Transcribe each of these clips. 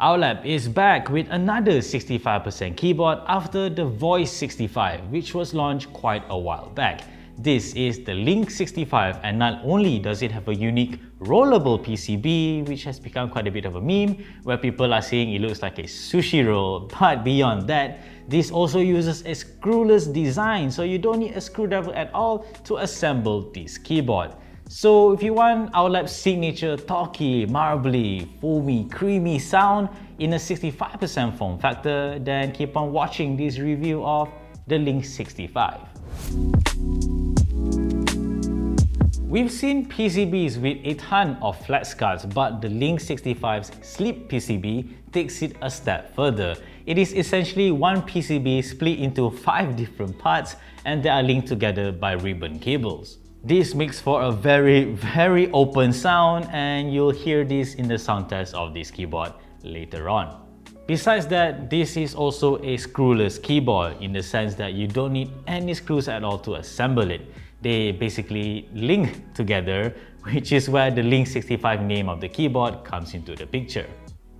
Owlab is back with another 65% keyboard after the Voice 65, which was launched quite a while back. This is the Link 65, and not only does it have a unique rollable PCB, which has become quite a bit of a meme, where people are saying it looks like a sushi roll, but beyond that, this also uses a screwless design, so you don't need a screwdriver at all to assemble this keyboard. So if you want Owlab's signature talky, marbly, foamy, creamy sound in a 65% form factor, then keep on watching this review of the Link 65. We've seen PCBs with a ton of flex cards, but the Link 65's Sleep PCB takes it a step further. It is essentially one PCB split into 5 different parts, and they are linked together by ribbon cables. This makes for a very open sound, and you'll hear this in the sound test of this keyboard later on. Besides that, this is also a screwless keyboard in the sense that you don't need any screws at all to assemble it. They basically link together, which is where the Link 65 name of the keyboard comes into the picture.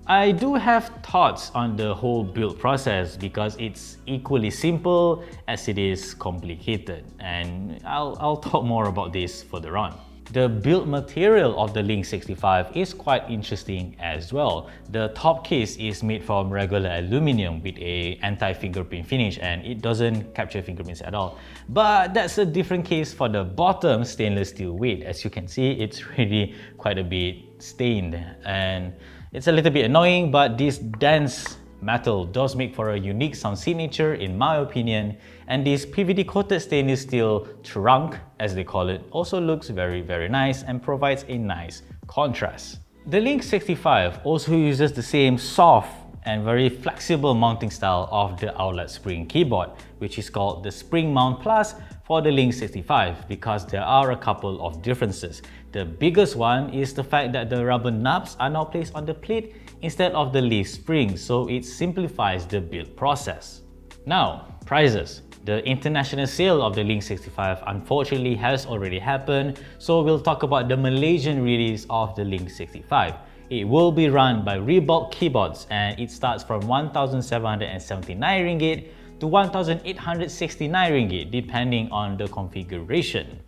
I do have thoughts on the whole build process because it's equally simple as it is complicated, and I'll talk more about this further on. The build material of the Link 65 is quite interesting as well. The top case is made from regular aluminum with a anti-fingerprint finish, and it doesn't capture fingerprints at all. But that's a different case for the bottom stainless steel weight. As you can see, it's really quite a bit stained, and it's a little bit annoying, but this dense metal does make for a unique sound signature in my opinion, and this PVD coated stainless steel trunk, as they call it, also looks very nice and provides a nice contrast. The Link 65 also uses the same soft and very flexible mounting style of the Owlab Spring keyboard, which is called the Spring Mount Plus for the Link 65, because there are a couple of differences. The biggest one is the fact that the rubber knobs are now placed on the plate instead of the leaf spring, so it simplifies the build process. Now, prices. The international sale of the Link 65 unfortunately has already happened, so we'll talk about the Malaysian release of the Link 65. It will be run by Reebok Keyboards, and it starts from 1,779 ringgit to 1,869 ringgit depending on the configuration.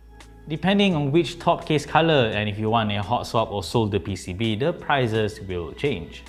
Depending on which top case color and if you want a hot swap or solder PCB, the prices will change.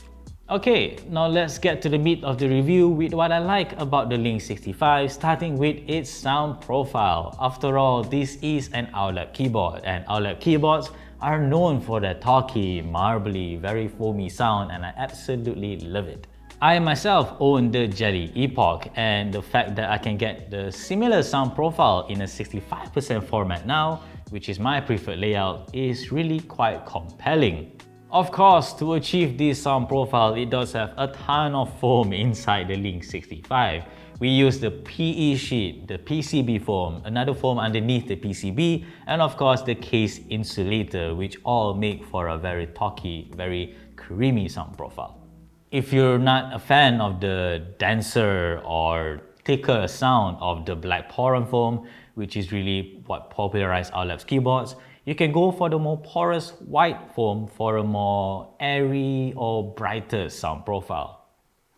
Okay, now let's get to the meat of the review with what I like about the Link 65, starting with its sound profile. After all, this is an Owlab keyboard, and Owlab keyboards are known for their talky, marbly, very foamy sound, and I absolutely love it. I myself own the Jelly Epoch, and the fact that I can get the similar sound profile in a 65% format now, which is my preferred layout, is really quite compelling. Of course, to achieve this sound profile, it does have a ton of foam inside the Link 65. We use the PE sheet, the PCB foam, another foam underneath the PCB, and of course the case insulator, which all make for a very talky, very creamy sound profile. If you're not a fan of the denser or thicker sound of the black poron foam, which is really what popularized Owlab's keyboards, you can go for the more porous white foam for a more airy or brighter sound profile.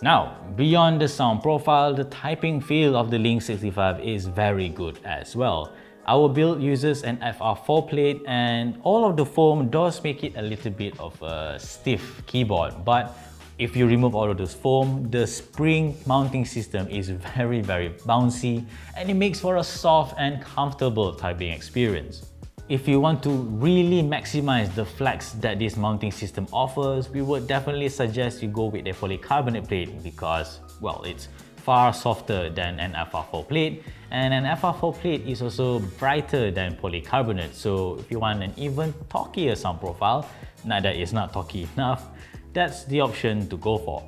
Now, beyond the sound profile, the typing feel of the Link 65 is very good as well. Our build uses an FR4 plate, and all of the foam does make it a little bit of a stiff keyboard, but if you remove all of those foam, the spring mounting system is very bouncy, and it makes for a soft and comfortable typing experience. If you want to really maximize the flex that this mounting system offers, we would definitely suggest you go with a polycarbonate plate because, well, it's far softer than an FR4 plate, and an FR4 plate is also brighter than polycarbonate, so if you want an even talkier sound profile, not that it's not talky enough, that's the option to go for.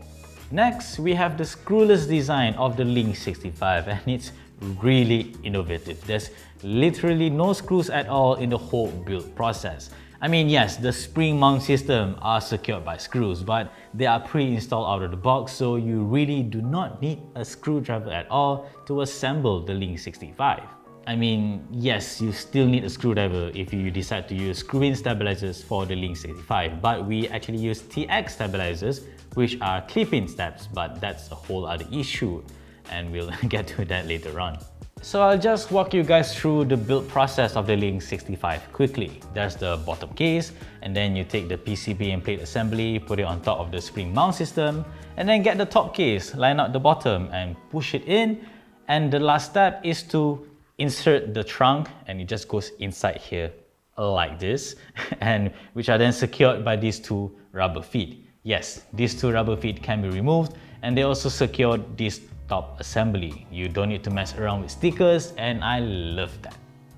Next, we have the screwless design of the Link 65, and it's really innovative. There's literally no screws at all in the whole build process. I mean, yes, the spring mount system are secured by screws, but they are pre-installed out of the box, so you really do not need a screwdriver at all to assemble the Link 65. I mean, yes, you still need a screwdriver if you decide to use screw-in stabilizers for the Link 65, but we actually use TX stabilizers, which are clip-in stabs, but that's a whole other issue, and we'll get to that later on. So I'll just walk you guys through the build process of the Link 65 quickly. There's the bottom case, and then you take the PCB and plate assembly, put it on top of the spring mount system, and then get the top case, line up the bottom and push it in. And the last step is to insert the trunk, and it just goes inside here like this, and which are then secured by these two rubber feet. Yes, these two rubber feet can be removed, and they also secured this top assembly. You don't need to mess around with stickers, and I love that.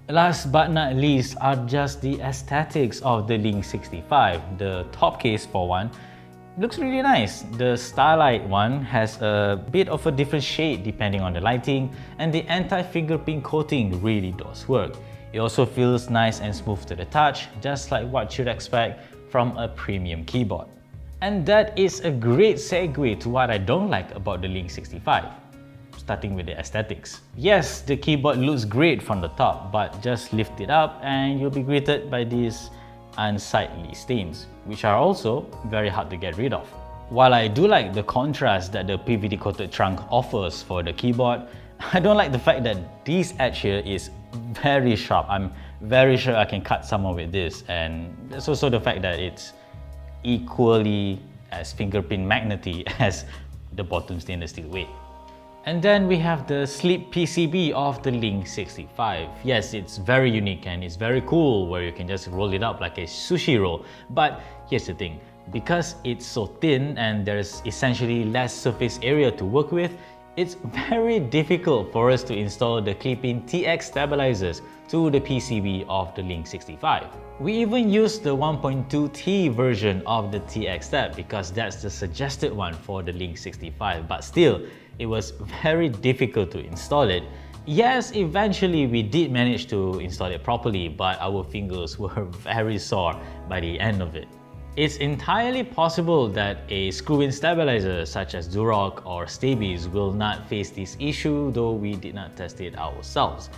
Last but not least are just the aesthetics of the Link 65. The top case, for one, looks really nice. The Starlight one has a bit of a different shade depending on the lighting, and the anti-fingerprint coating really does work. It also feels nice and smooth to the touch, just like what you'd expect from a premium keyboard. And that is a great segue to what I don't like about the Link 65. Starting with the aesthetics. Yes, the keyboard looks great from the top, but just lift it up and you'll be greeted by these unsightly stains, which are also very hard to get rid of. While I do like the contrast that the PVD coated trunk offers for the keyboard, I don't like the fact that this edge here is very sharp. I'm very sure I can cut someone with this, and there's also the fact that it's equally as fingerprint magnety as the bottom stainless steel weight. And then we have the sleek PCB of the Link 65. Yes, it's very unique and it's very cool where you can just roll it up like a sushi roll. But here's the thing, because it's so thin and there's essentially less surface area to work with, it's very difficult for us to install the clip-in TX stabilizers to the PCB of the Link 65. We even used the 1.2T version of the TX stab because that's the suggested one for the Link 65, but still, it was very difficult to install it. Yes, eventually we did manage to install it properly, but our fingers were very sore by the end of it. It's entirely possible that a screw-in stabilizer such as Duroc or Stabies will not face this issue, though we did not test it ourselves.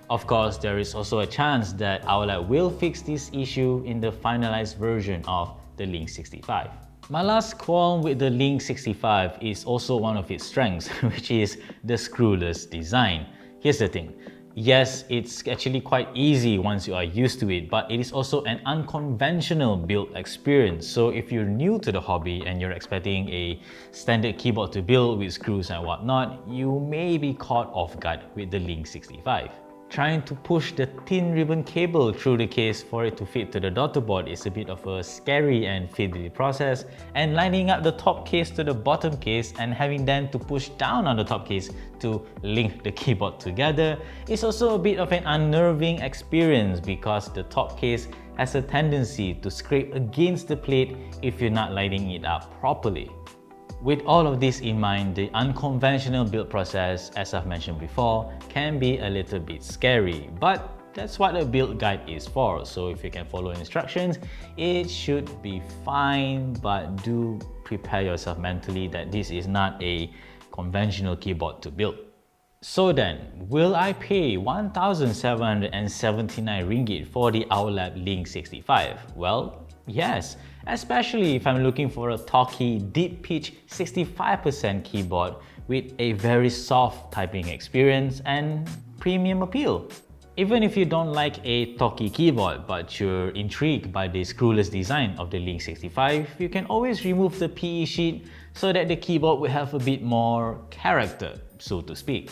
Of course, there is also a chance that Owlab will fix this issue in the finalized version of the Link 65. My last qualm with the Link 65 is also one of its strengths, which is the screwless design. Here's the thing. Yes, it's actually quite easy once you are used to it, but it is also an unconventional build experience. So if you're new to the hobby and you're expecting a standard keyboard to build with screws and whatnot, you may be caught off guard with the Link 65. Trying to push the thin ribbon cable through the case for it to fit to the daughter board is a bit of a scary and fiddly process, and lining up the top case to the bottom case and having them to push down on the top case to link the keyboard together is also a bit of an unnerving experience because the top case has a tendency to scrape against the plate if you're not lining it up properly. With all of this in mind, the unconventional build process, as I've mentioned before, can be a little bit scary, but that's what a build guide is for. So if you can follow instructions, it should be fine, but do prepare yourself mentally that this is not a conventional keyboard to build. So then, will I pay 1,779 ringgit for the Owlab Link 65? Well, yes, especially if I'm looking for a talky, deep pitch 65% keyboard with a very soft typing experience and premium appeal. Even if you don't like a talky keyboard but you're intrigued by the screwless design of the Link 65, you can always remove the PE sheet so that the keyboard will have a bit more character, so to speak.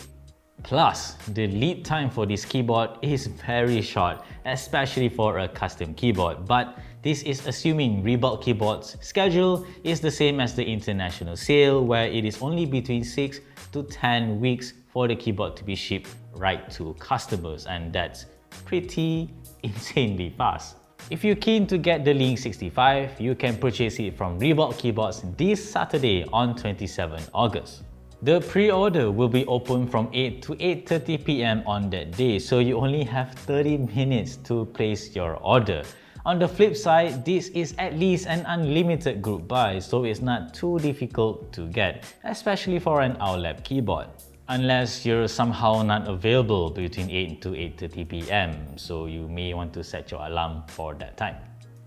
Plus, the lead time for this keyboard is very short, especially for a custom keyboard, but this is assuming Reebok Keyboard's schedule is the same as the international sale, where it is only between 6 to 10 weeks for the keyboard to be shipped right to customers, and that's pretty insanely fast. If you're keen to get the Link 65, you can purchase it from Reebok Keyboards this Saturday on 27 August. The pre-order will be open from 8 to 8:30 PM on that day, so you only have 30 minutes to place your order. On the flip side, this is at least an unlimited group buy, so it's not too difficult to get, especially for an Owlab keyboard. unless you're somehow not available between 8 to 8:30 p.m. So you may want to set your alarm for that time.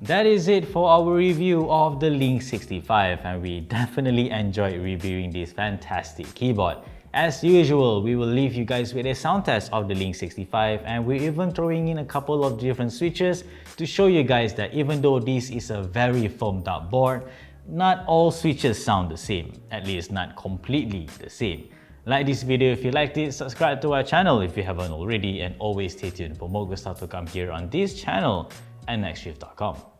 That is it for our review of the Link 65, and we definitely enjoyed reviewing this fantastic keyboard. As usual, we will leave you guys with a sound test of the Link 65, and we're even throwing in a couple of different switches to show you guys that even though this is a very foamed up board, not all switches sound the same, at least not completely the same. Like this video if you liked it, subscribe to our channel if you haven't already, and always stay tuned for more good stuff to come here on this channel and nextshift.com.